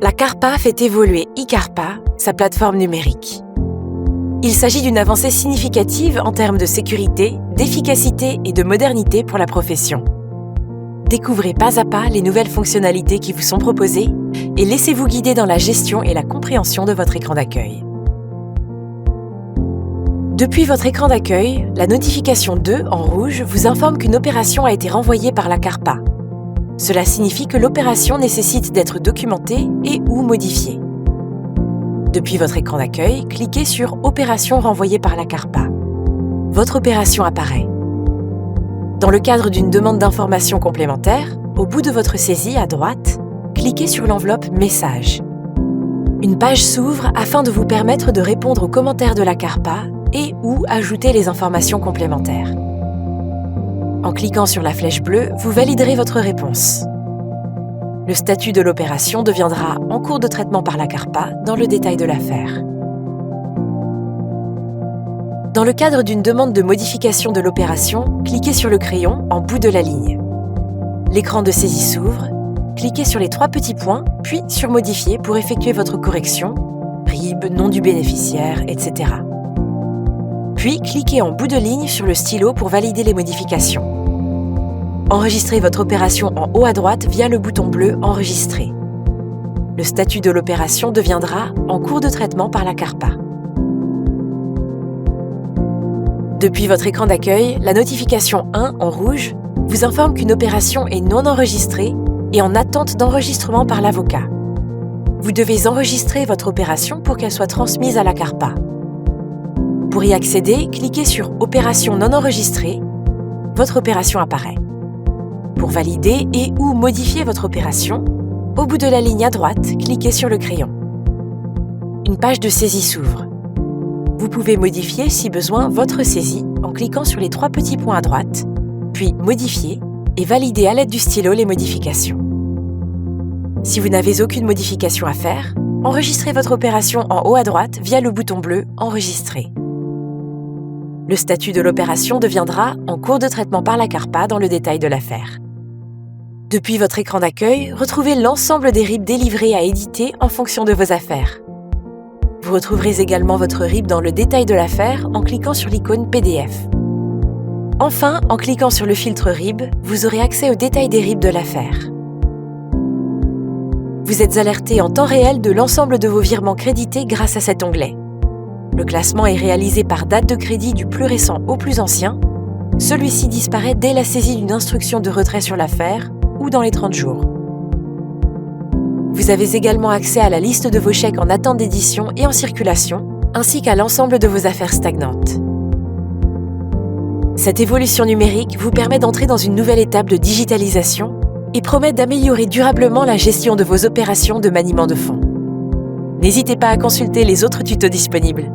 La CARPA fait évoluer iCarpa, sa plateforme numérique. Il s'agit d'une avancée significative en termes de sécurité, d'efficacité et de modernité pour la profession. Découvrez pas à pas les nouvelles fonctionnalités qui vous sont proposées et laissez-vous guider dans la gestion et la compréhension de votre écran d'accueil. Depuis votre écran d'accueil, la notification 2 en rouge vous informe qu'une opération a été renvoyée par la CARPA. Cela signifie que l'opération nécessite d'être documentée et ou modifiée. Depuis votre écran d'accueil, cliquez sur « Opération renvoyée par la CARPA ». Votre opération apparaît. Dans le cadre d'une demande d'information complémentaire, au bout de votre saisie à droite, cliquez sur l'enveloppe « Message ». Une page s'ouvre afin de vous permettre de répondre aux commentaires de la CARPA et ou ajouter les informations complémentaires. En cliquant sur la flèche bleue, vous validerez votre réponse. Le statut de l'opération deviendra « En cours de traitement par la CARPA » dans le détail de l'affaire. Dans le cadre d'une demande de modification de l'opération, cliquez sur le crayon en bout de la ligne. L'écran de saisie s'ouvre, cliquez sur les 3 petits points, puis sur « Modifier » pour effectuer votre correction, RIB, nom du bénéficiaire, etc. Puis, cliquez en bout de ligne sur le stylo pour valider les modifications. Enregistrez votre opération en haut à droite via le bouton bleu « Enregistrer ». Le statut de l'opération deviendra « En cours de traitement par la CARPA ». Depuis votre écran d'accueil, la notification 1 en rouge vous informe qu'une opération est non enregistrée et en attente d'enregistrement par l'avocat. Vous devez enregistrer votre opération pour qu'elle soit transmise à la CARPA. Pour y accéder, cliquez sur « Opération non enregistrée ». Votre opération apparaît. Pour valider et ou modifier votre opération, au bout de la ligne à droite, cliquez sur le crayon. Une page de saisie s'ouvre. Vous pouvez modifier, si besoin, votre saisie en cliquant sur les 3 petits points à droite, puis « Modifier » et valider à l'aide du stylo les modifications. Si vous n'avez aucune modification à faire, enregistrez votre opération en haut à droite via le bouton bleu « Enregistrer ». Le statut de l'opération deviendra « En cours de traitement par la CARPA » dans le détail de l'affaire. Depuis votre écran d'accueil, retrouvez l'ensemble des RIB délivrés à éditer en fonction de vos affaires. Vous retrouverez également votre RIB dans le détail de l'affaire en cliquant sur l'icône PDF. Enfin, en cliquant sur le filtre RIB, vous aurez accès au détail des RIB de l'affaire. Vous êtes alerté en temps réel de l'ensemble de vos virements crédités grâce à cet onglet. Le classement est réalisé par date de crédit du plus récent au plus ancien. Celui-ci disparaît dès la saisie d'une instruction de retrait sur l'affaire ou dans les 30 jours. Vous avez également accès à la liste de vos chèques en attente d'édition et en circulation, ainsi qu'à l'ensemble de vos affaires stagnantes. Cette évolution numérique vous permet d'entrer dans une nouvelle étape de digitalisation et promet d'améliorer durablement la gestion de vos opérations de maniement de fonds. N'hésitez pas à consulter les autres tutos disponibles.